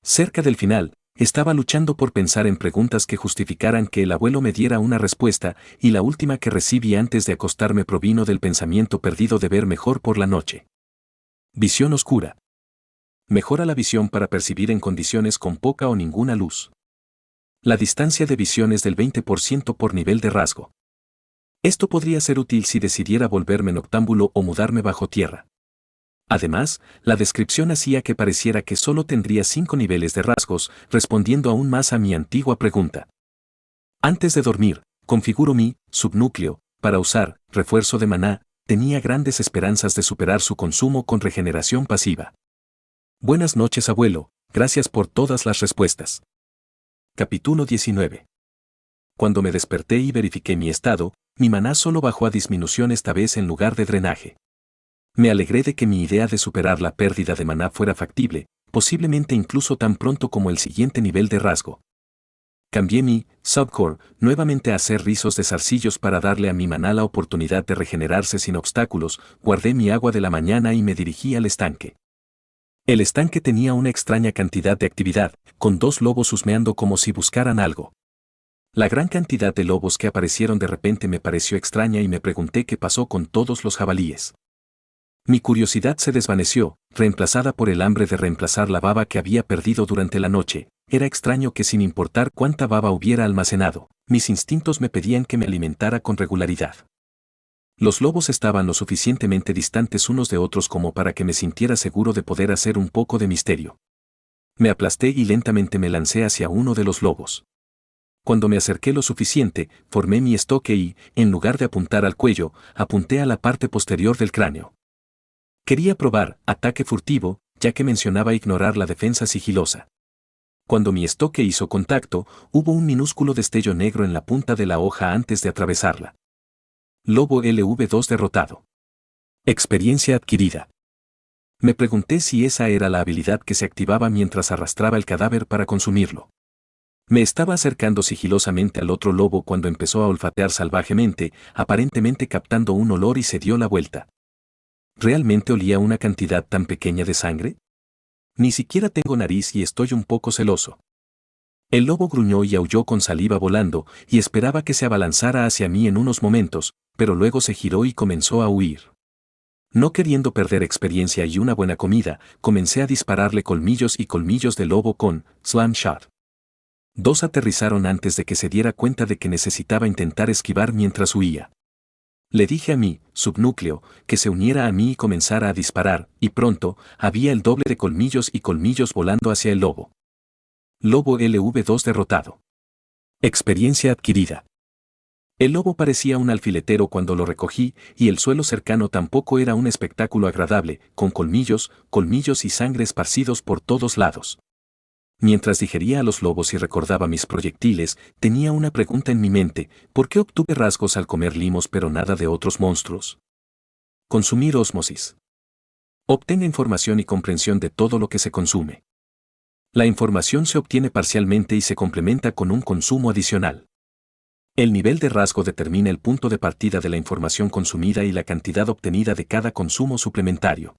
Cerca del final, estaba luchando por pensar en preguntas que justificaran que el abuelo me diera una respuesta, y la última que recibí antes de acostarme provino del pensamiento perdido de ver mejor por la noche. Visión oscura. Mejora la visión para percibir en condiciones con poca o ninguna luz. La distancia de visión es del 20% por nivel de rasgo. Esto podría ser útil si decidiera volverme noctámbulo o mudarme bajo tierra. Además, la descripción hacía que pareciera que solo tendría 5 niveles de rasgos, respondiendo aún más a mi antigua pregunta. Antes de dormir, configuro mi subnúcleo para usar refuerzo de maná. Tenía grandes esperanzas de superar su consumo con regeneración pasiva. Buenas noches, abuelo, gracias por todas las respuestas. Capítulo 19. Cuando me desperté y verifiqué mi estado, mi maná solo bajó a disminución esta vez en lugar de drenaje. Me alegré de que mi idea de superar la pérdida de maná fuera factible, posiblemente incluso tan pronto como el siguiente nivel de rasgo. Cambié mi subcore nuevamente a hacer rizos de zarcillos para darle a mi maná la oportunidad de regenerarse sin obstáculos, guardé mi agua de la mañana y me dirigí al estanque. El estanque tenía una extraña cantidad de actividad, con 2 lobos husmeando como si buscaran algo. La gran cantidad de lobos que aparecieron de repente me pareció extraña y me pregunté qué pasó con todos los jabalíes. Mi curiosidad se desvaneció, reemplazada por el hambre de reemplazar la baba que había perdido durante la noche. Era extraño que sin importar cuánta baba hubiera almacenado, mis instintos me pedían que me alimentara con regularidad. Los lobos estaban lo suficientemente distantes unos de otros como para que me sintiera seguro de poder hacer un poco de misterio. Me aplasté y lentamente me lancé hacia uno de los lobos. Cuando me acerqué lo suficiente, formé mi estoque y, en lugar de apuntar al cuello, apunté a la parte posterior del cráneo. Quería probar ataque furtivo, ya que mencionaba ignorar la defensa sigilosa. Cuando mi estoque hizo contacto, hubo un minúsculo destello negro en la punta de la hoja antes de atravesarla. Lobo LV2 derrotado. Experiencia adquirida. Me pregunté si esa era la habilidad que se activaba mientras arrastraba el cadáver para consumirlo. Me estaba acercando sigilosamente al otro lobo cuando empezó a olfatear salvajemente, aparentemente captando un olor y se dio la vuelta. ¿Realmente olía una cantidad tan pequeña de sangre? Ni siquiera tengo nariz y estoy un poco celoso. El lobo gruñó y aulló con saliva volando, y esperaba que se abalanzara hacia mí en unos momentos, pero luego se giró y comenzó a huir. No queriendo perder experiencia y una buena comida, comencé a dispararle colmillos y colmillos de lobo con Slam Shot. 2 aterrizaron antes de que se diera cuenta de que necesitaba intentar esquivar mientras huía. Le dije a mi subnúcleo que se uniera a mí y comenzara a disparar, y pronto, había el doble de colmillos y colmillos volando hacia el lobo. Lobo LV2 derrotado. Experiencia adquirida. El lobo parecía un alfiletero cuando lo recogí, y el suelo cercano tampoco era un espectáculo agradable, con colmillos y sangre esparcidos por todos lados. Mientras digería a los lobos y recordaba mis proyectiles, tenía una pregunta en mi mente: ¿por qué obtuve rasgos al comer limos pero nada de otros monstruos? Consumir ósmosis. Obtenga información y comprensión de todo lo que se consume. La información se obtiene parcialmente y se complementa con un consumo adicional. El nivel de rasgo determina el punto de partida de la información consumida y la cantidad obtenida de cada consumo suplementario.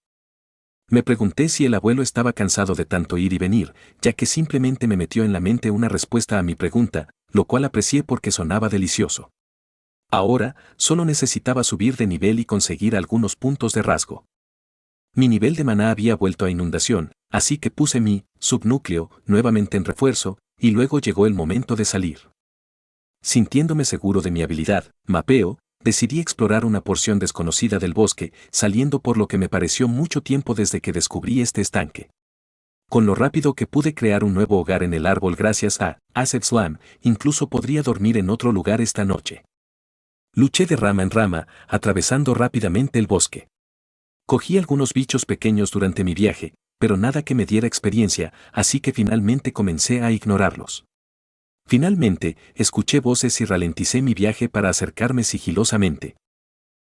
Me pregunté si el abuelo estaba cansado de tanto ir y venir, ya que simplemente me metió en la mente una respuesta a mi pregunta, lo cual aprecié porque sonaba delicioso. Ahora, solo necesitaba subir de nivel y conseguir algunos puntos de rasgo. Mi nivel de maná había vuelto a inundación, así que puse mi subnúcleo nuevamente en refuerzo, y luego llegó el momento de salir. Sintiéndome seguro de mi habilidad, mapeo, decidí explorar una porción desconocida del bosque, saliendo por lo que me pareció mucho tiempo desde que descubrí este estanque. Con lo rápido que pude crear un nuevo hogar en el árbol gracias a Acid Slam, incluso podría dormir en otro lugar esta noche. Luché de rama en rama, atravesando rápidamente el bosque. Cogí algunos bichos pequeños durante mi viaje, pero nada que me diera experiencia, así que finalmente comencé a ignorarlos. Finalmente, escuché voces y ralenticé mi viaje para acercarme sigilosamente.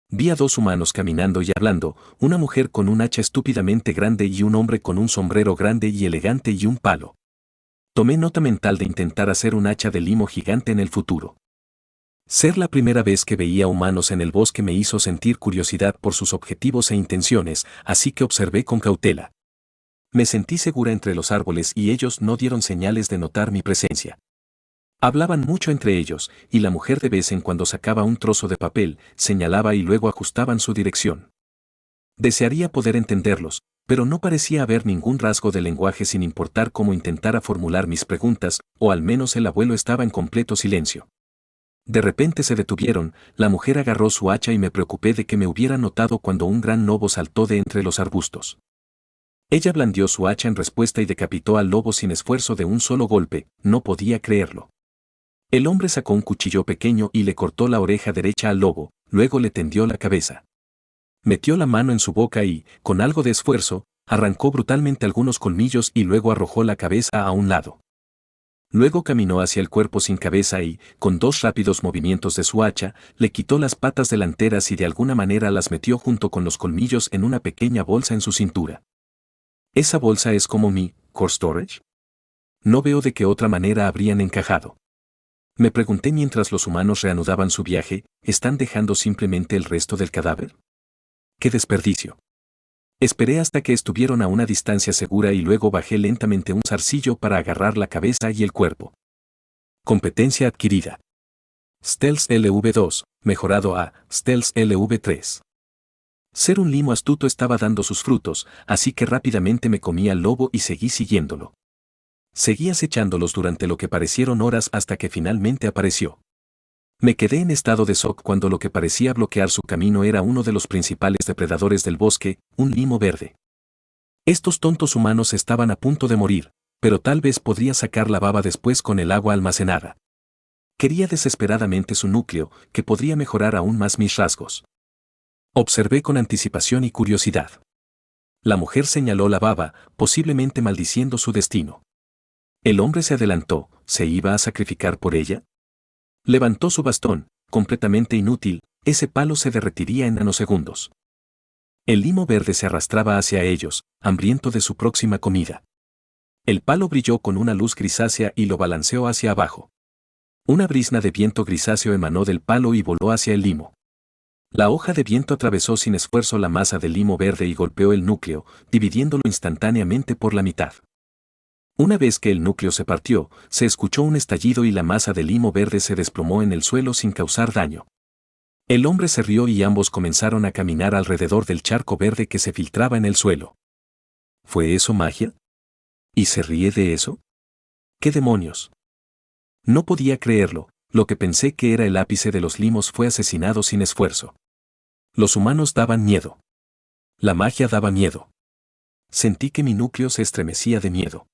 Vi a dos humanos caminando y hablando, una mujer con un hacha estúpidamente grande y un hombre con un sombrero grande y elegante y un palo. Tomé nota mental de intentar hacer un hacha de limo gigante en el futuro. Ser la primera vez que veía humanos en el bosque me hizo sentir curiosidad por sus objetivos e intenciones, así que observé con cautela. Me sentí segura entre los árboles y ellos no dieron señales de notar mi presencia. Hablaban mucho entre ellos, y la mujer de vez en cuando sacaba un trozo de papel, señalaba y luego ajustaban su dirección. Desearía poder entenderlos, pero no parecía haber ningún rasgo de lenguaje sin importar cómo intentara formular mis preguntas, o al menos el abuelo estaba en completo silencio. De repente se detuvieron, la mujer agarró su hacha y me preocupé de que me hubiera notado cuando un gran lobo saltó de entre los arbustos. Ella blandió su hacha en respuesta y decapitó al lobo sin esfuerzo de un solo golpe, no podía creerlo. El hombre sacó un cuchillo pequeño y le cortó la oreja derecha al lobo, luego le tendió la cabeza. Metió la mano en su boca y, con algo de esfuerzo, arrancó brutalmente algunos colmillos y luego arrojó la cabeza a un lado. Luego caminó hacia el cuerpo sin cabeza y, con dos rápidos movimientos de su hacha, le quitó las patas delanteras y de alguna manera las metió junto con los colmillos en una pequeña bolsa en su cintura. ¿Esa bolsa es como mi core storage? No veo de qué otra manera habrían encajado. Me pregunté mientras los humanos reanudaban su viaje, ¿están dejando simplemente el resto del cadáver? ¡Qué desperdicio! Esperé hasta que estuvieron a una distancia segura y luego bajé lentamente un zarcillo para agarrar la cabeza y el cuerpo. Competencia adquirida. Stealth LV2, mejorado a Stealth LV3. Ser un limo astuto estaba dando sus frutos, así que rápidamente me comí al lobo y seguí siguiéndolo. Seguí acechándolos durante lo que parecieron horas hasta que finalmente apareció. Me quedé en estado de shock cuando lo que parecía bloquear su camino era uno de los principales depredadores del bosque, un limo verde. Estos tontos humanos estaban a punto de morir, pero tal vez podría sacar la baba después con el agua almacenada. Quería desesperadamente su núcleo, que podría mejorar aún más mis rasgos. Observé con anticipación y curiosidad. La mujer señaló la baba, posiblemente maldiciendo su destino. El hombre se adelantó, ¿se iba a sacrificar por ella? Levantó su bastón, completamente inútil, ese palo se derretiría en nanosegundos. El limo verde se arrastraba hacia ellos, hambriento de su próxima comida. El palo brilló con una luz grisácea y lo balanceó hacia abajo. Una brizna de viento grisáceo emanó del palo y voló hacia el limo. La hoja de viento atravesó sin esfuerzo la masa del limo verde y golpeó el núcleo, dividiéndolo instantáneamente por la mitad. Una vez que el núcleo se partió, se escuchó un estallido y la masa de limo verde se desplomó en el suelo sin causar daño. El hombre se rió y ambos comenzaron a caminar alrededor del charco verde que se filtraba en el suelo. ¿Fue eso magia? ¿Y se ríe de eso? ¿Qué demonios? No podía creerlo, lo que pensé que era el ápice de los limos fue asesinado sin esfuerzo. Los humanos daban miedo. La magia daba miedo. Sentí que mi núcleo se estremecía de miedo.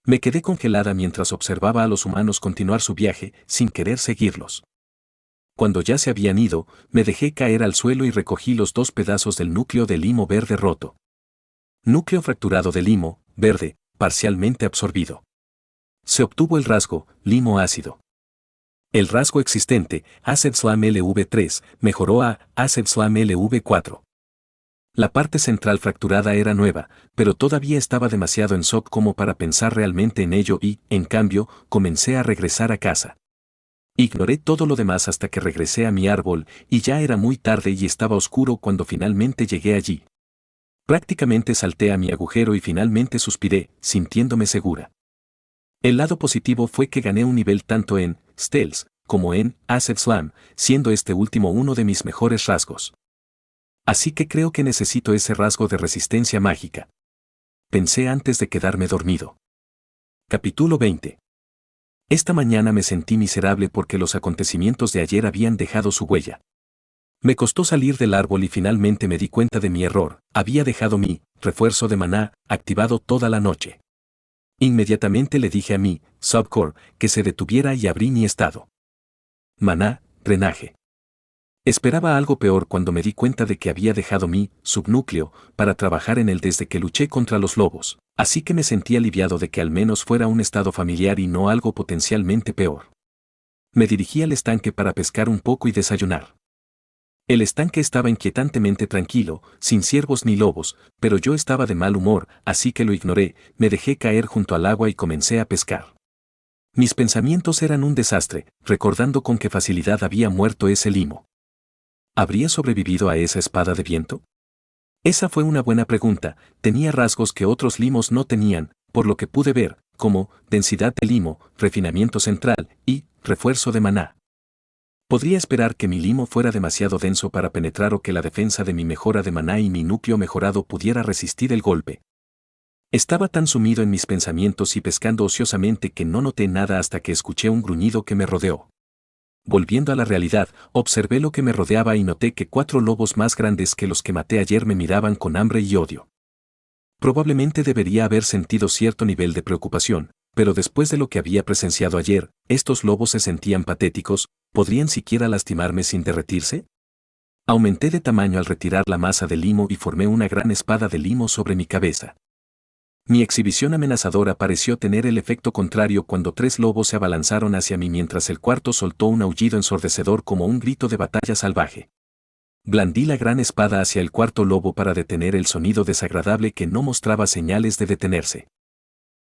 Me quedé congelada mientras observaba a los humanos continuar su viaje, sin querer seguirlos. cuando ya se habían ido, me dejé caer al suelo y recogí los 2 pedazos del núcleo de limo verde roto. Núcleo fracturado de limo, verde, parcialmente absorbido. Se obtuvo el rasgo, limo ácido. El rasgo existente, Acid Slam LV3, mejoró a Acid Slam LV4. La parte central fracturada era nueva, pero todavía estaba demasiado en shock como para pensar realmente en ello y, en cambio, comencé a regresar a casa. Ignoré todo lo demás hasta que regresé a mi árbol, y ya era muy tarde y estaba oscuro cuando finalmente llegué allí. Prácticamente salté a mi agujero y finalmente suspiré, sintiéndome segura. El lado positivo fue que gané un nivel tanto en Stealth como en Acid Slam, siendo este último uno de mis mejores rasgos. Así que creo que necesito ese rasgo de resistencia mágica. Pensé antes de quedarme dormido. Capítulo 20. Esta mañana me sentí miserable porque los acontecimientos de ayer habían dejado su huella. Me costó salir del árbol y finalmente me di cuenta de mi error. Había dejado mi refuerzo de maná activado toda la noche. Inmediatamente le dije a mi subcore que se detuviera y abrí mi estado. Maná, drenaje. Esperaba algo peor cuando me di cuenta de que había dejado mi subnúcleo para trabajar en él desde que luché contra los lobos, así que me sentí aliviado de que al menos fuera un estado familiar y no algo potencialmente peor. Me dirigí al estanque para pescar un poco y desayunar. El estanque estaba inquietantemente tranquilo, sin ciervos ni lobos, pero yo estaba de mal humor, así que lo ignoré, me dejé caer junto al agua y comencé a pescar. Mis pensamientos eran un desastre, recordando con qué facilidad había muerto ese limo. ¿Habría sobrevivido a esa espada de viento? Esa fue una buena pregunta. Tenía rasgos que otros limos no tenían, por lo que pude ver, como densidad de limo, refinamiento central y refuerzo de maná. Podría esperar que mi limo fuera demasiado denso para penetrar o que la defensa de mi mejora de maná y mi núcleo mejorado pudiera resistir el golpe. Estaba tan sumido en mis pensamientos y pescando ociosamente que no noté nada hasta que escuché un gruñido que me rodeó. Volviendo a la realidad, observé lo que me rodeaba y noté que 4 lobos más grandes que los que maté ayer me miraban con hambre y odio. Probablemente debería haber sentido cierto nivel de preocupación, pero después de lo que había presenciado ayer, estos lobos se sentían patéticos. ¿Podrían siquiera lastimarme sin derretirse? Aumenté de tamaño al retirar la masa de limo y formé una gran espada de limo sobre mi cabeza. Mi exhibición amenazadora pareció tener el efecto contrario cuando 3 lobos se abalanzaron hacia mí mientras el cuarto soltó un aullido ensordecedor como un grito de batalla salvaje. Blandí la gran espada hacia el cuarto lobo para detener el sonido desagradable que no mostraba señales de detenerse.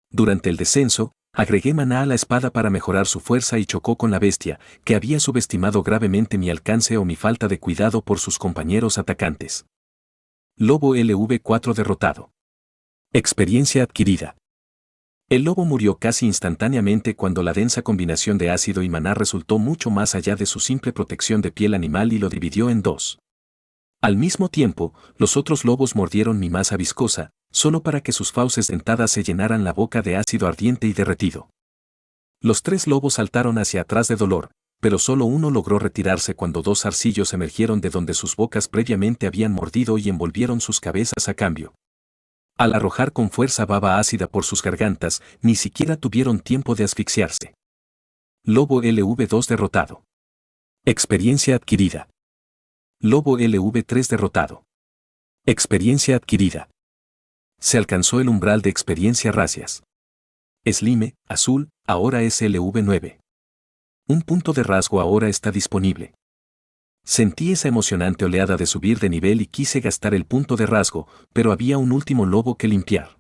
Durante el descenso, agregué maná a la espada para mejorar su fuerza y chocó con la bestia, que había subestimado gravemente mi alcance o mi falta de cuidado por sus compañeros atacantes. Lobo LV4 derrotado. Experiencia adquirida. El lobo murió casi instantáneamente cuando la densa combinación de ácido y maná resultó mucho más allá de su simple protección de piel animal y lo dividió en 2. Al mismo tiempo, los otros lobos mordieron mi masa viscosa, solo para que sus fauces dentadas se llenaran la boca de ácido ardiente y derretido. Los 3 lobos saltaron hacia atrás de dolor, pero solo uno logró retirarse cuando 2 zarcillos emergieron de donde sus bocas previamente habían mordido y envolvieron sus cabezas a cambio. Al arrojar con fuerza baba ácida por sus gargantas, ni siquiera tuvieron tiempo de asfixiarse. Lobo LV2 derrotado. Experiencia adquirida. Lobo LV3 derrotado. Experiencia adquirida. Se alcanzó el umbral de experiencia racias. Slime, azul, ahora es LV9. Un punto de rasgo ahora está disponible. Sentí esa emocionante oleada de subir de nivel y quise gastar el punto de rasgo, pero había un último lobo que limpiar.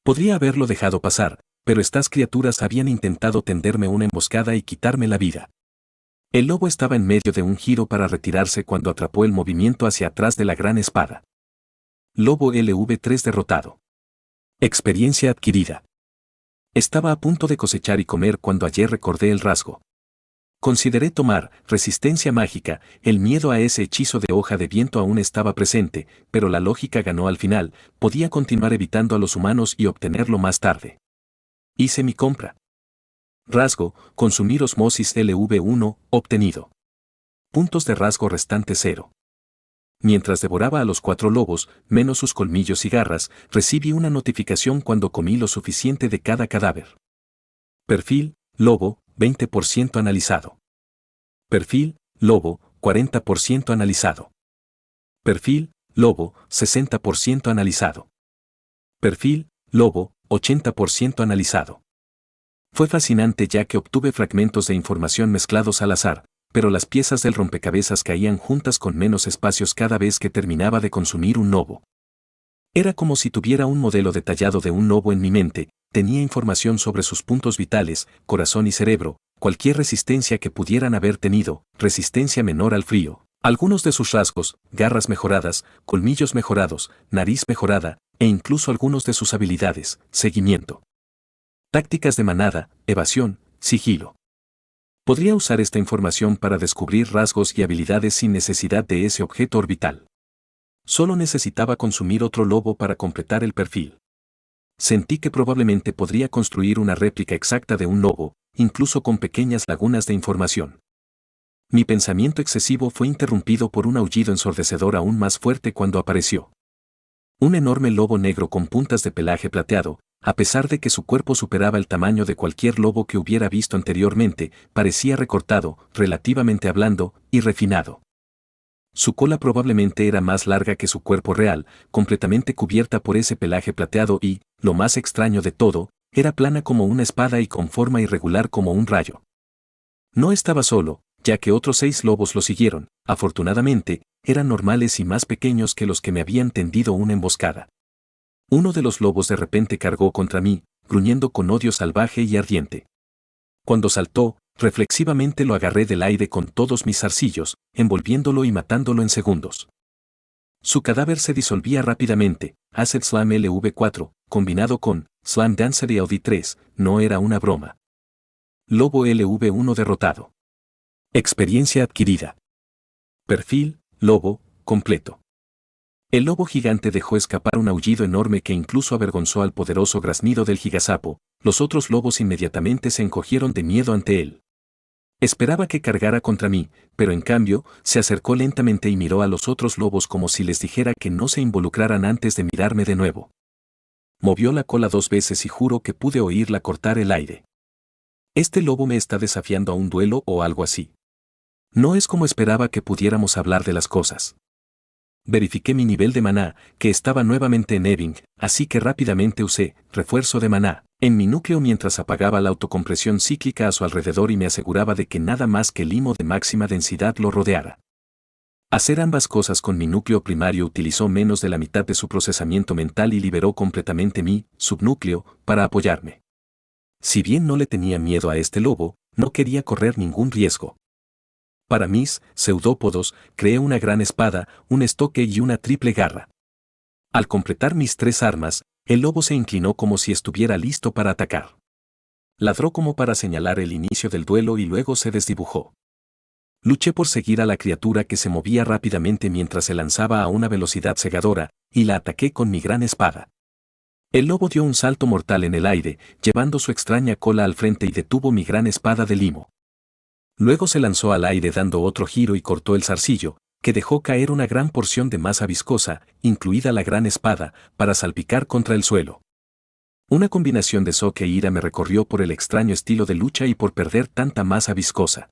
Podría haberlo dejado pasar, pero estas criaturas habían intentado tenderme una emboscada y quitarme la vida. El lobo estaba en medio de un giro para retirarse cuando atrapó el movimiento hacia atrás de la gran espada. Lobo LV3 derrotado. Experiencia adquirida. Estaba a punto de cosechar y comer cuando ayer recordé el rasgo. Consideré tomar resistencia mágica, el miedo a ese hechizo de hoja de viento aún estaba presente, pero la lógica ganó al final, podía continuar evitando a los humanos y obtenerlo más tarde. Hice mi compra. Rasgo, consumir osmosis LV1, obtenido. Puntos de rasgo restante 0. Mientras devoraba a los 4 lobos, menos sus colmillos y garras, recibí una notificación cuando comí lo suficiente de cada cadáver. Perfil, lobo, 20% analizado. Perfil, lobo, 40% analizado. Perfil, lobo, 60% analizado. Perfil, lobo, 80% analizado. Fue fascinante ya que obtuve fragmentos de información mezclados al azar, pero las piezas del rompecabezas caían juntas con menos espacios cada vez que terminaba de consumir un lobo. Era como si tuviera un modelo detallado de un lobo en mi mente, tenía información sobre sus puntos vitales, corazón y cerebro, cualquier resistencia que pudieran haber tenido, resistencia menor al frío, algunos de sus rasgos, garras mejoradas, colmillos mejorados, nariz mejorada, e incluso algunos de sus habilidades, seguimiento. Tácticas de manada, evasión, sigilo. Podría usar esta información para descubrir rasgos y habilidades sin necesidad de ese objeto orbital. Solo necesitaba consumir otro lobo para completar el perfil. Sentí que probablemente podría construir una réplica exacta de un lobo, incluso con pequeñas lagunas de información. Mi pensamiento excesivo fue interrumpido por un aullido ensordecedor aún más fuerte cuando apareció. Un enorme lobo negro con puntas de pelaje plateado, a pesar de que su cuerpo superaba el tamaño de cualquier lobo que hubiera visto anteriormente, parecía recortado, relativamente hablando, y refinado. Su cola probablemente era más larga que su cuerpo real, completamente cubierta por ese pelaje plateado y, lo más extraño de todo, era plana como una espada y con forma irregular como un rayo. No estaba solo, ya que otros 6 lobos lo siguieron, afortunadamente, eran normales y más pequeños que los que me habían tendido una emboscada. Uno de los lobos de repente cargó contra mí, gruñendo con odio salvaje y ardiente. Cuando saltó, reflexivamente lo agarré del aire con todos mis zarcillos, envolviéndolo y matándolo en segundos. Su cadáver se disolvía rápidamente. Acid Slam LV4, combinado con Slam Density LV3, no era una broma. Lobo LV1 derrotado. Experiencia adquirida. Perfil, lobo, completo. El lobo gigante dejó escapar un aullido enorme que incluso avergonzó al poderoso graznido del gigasapo. Los otros lobos inmediatamente se encogieron de miedo ante él. Esperaba que cargara contra mí, pero en cambio, se acercó lentamente y miró a los otros lobos como si les dijera que no se involucraran antes de mirarme de nuevo. Movió la cola 2 veces y juro que pude oírla cortar el aire. Este lobo me está desafiando a un duelo o algo así. No es como esperaba que pudiéramos hablar de las cosas. Verifiqué mi nivel de maná, que estaba nuevamente en Ebbing, así que rápidamente usé refuerzo de maná en mi núcleo mientras apagaba la autocompresión cíclica a su alrededor y me aseguraba de que nada más que limo de máxima densidad lo rodeara. Hacer ambas cosas con mi núcleo primario utilizó menos de la mitad de su procesamiento mental y liberó completamente mi subnúcleo para apoyarme. Si bien no le tenía miedo a este lobo, no quería correr ningún riesgo. Para mis pseudópodos, creé una gran espada, un estoque y una triple garra. Al completar mis 3 armas, el lobo se inclinó como si estuviera listo para atacar. Ladró como para señalar el inicio del duelo y luego se desdibujó. Luché por seguir a la criatura que se movía rápidamente mientras se lanzaba a una velocidad cegadora, y la ataqué con mi gran espada. El lobo dio un salto mortal en el aire, llevando su extraña cola al frente y detuvo mi gran espada de limo. Luego se lanzó al aire dando otro giro y cortó el zarcillo, que dejó caer una gran porción de masa viscosa, incluida la gran espada, para salpicar contra el suelo. Una combinación de shock e ira me recorrió por el extraño estilo de lucha y por perder tanta masa viscosa.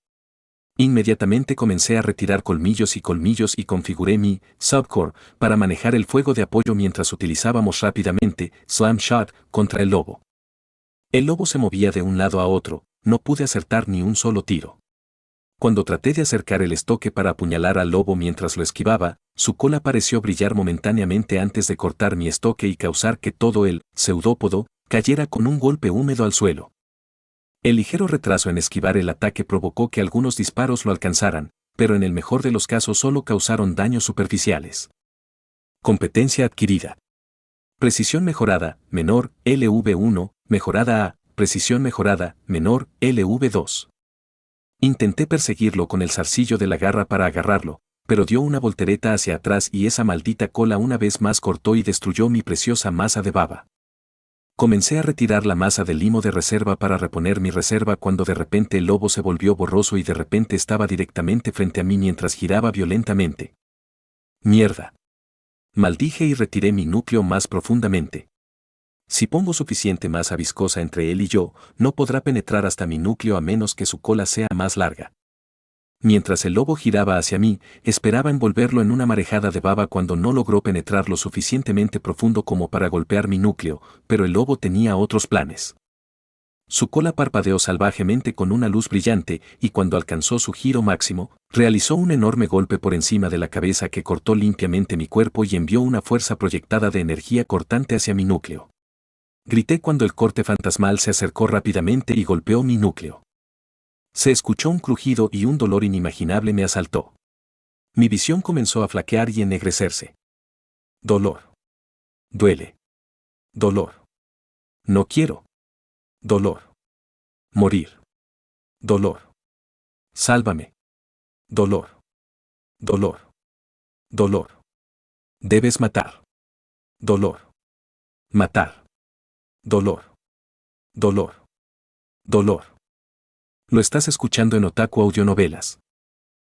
Inmediatamente comencé a retirar colmillos y configuré mi subcore para manejar el fuego de apoyo mientras utilizábamos rápidamente Slam Shot contra el lobo. El lobo se movía de un lado a otro, no pude acertar ni un solo tiro. Cuando traté de acercar el estoque para apuñalar al lobo mientras lo esquivaba, su cola pareció brillar momentáneamente antes de cortar mi estoque y causar que todo el pseudópodo cayera con un golpe húmedo al suelo. El ligero retraso en esquivar el ataque provocó que algunos disparos lo alcanzaran, pero en el mejor de los casos solo causaron daños superficiales. Competencia adquirida. Precisión mejorada, menor, LV1, mejorada a, precisión mejorada, menor, LV2. Intenté perseguirlo con el zarcillo de la garra para agarrarlo, pero dio una voltereta hacia atrás y esa maldita cola una vez más cortó y destruyó mi preciosa masa de baba. Comencé a retirar la masa de limo de reserva para reponer mi reserva cuando de repente el lobo se volvió borroso y de repente estaba directamente frente a mí mientras giraba violentamente. ¡Mierda! Maldije y retiré mi núcleo más profundamente. Si pongo suficiente masa viscosa entre él y yo, no podrá penetrar hasta mi núcleo a menos que su cola sea más larga. Mientras el lobo giraba hacia mí, esperaba envolverlo en una marejada de baba cuando no logró penetrar lo suficientemente profundo como para golpear mi núcleo, pero el lobo tenía otros planes. Su cola parpadeó salvajemente con una luz brillante y cuando alcanzó su giro máximo, realizó un enorme golpe por encima de la cabeza que cortó limpiamente mi cuerpo y envió una fuerza proyectada de energía cortante hacia mi núcleo. Grité cuando el corte fantasmal se acercó rápidamente y golpeó mi núcleo. Se escuchó un crujido y un dolor inimaginable me asaltó. Mi visión comenzó a flaquear y ennegrecerse. Dolor. Duele. Dolor. No quiero. Dolor. Morir. Dolor. Sálvame. Dolor. Dolor. Dolor. Debes matar. Dolor. Matar. Dolor. Dolor. Dolor. Lo estás escuchando en Otaku Audionovelas.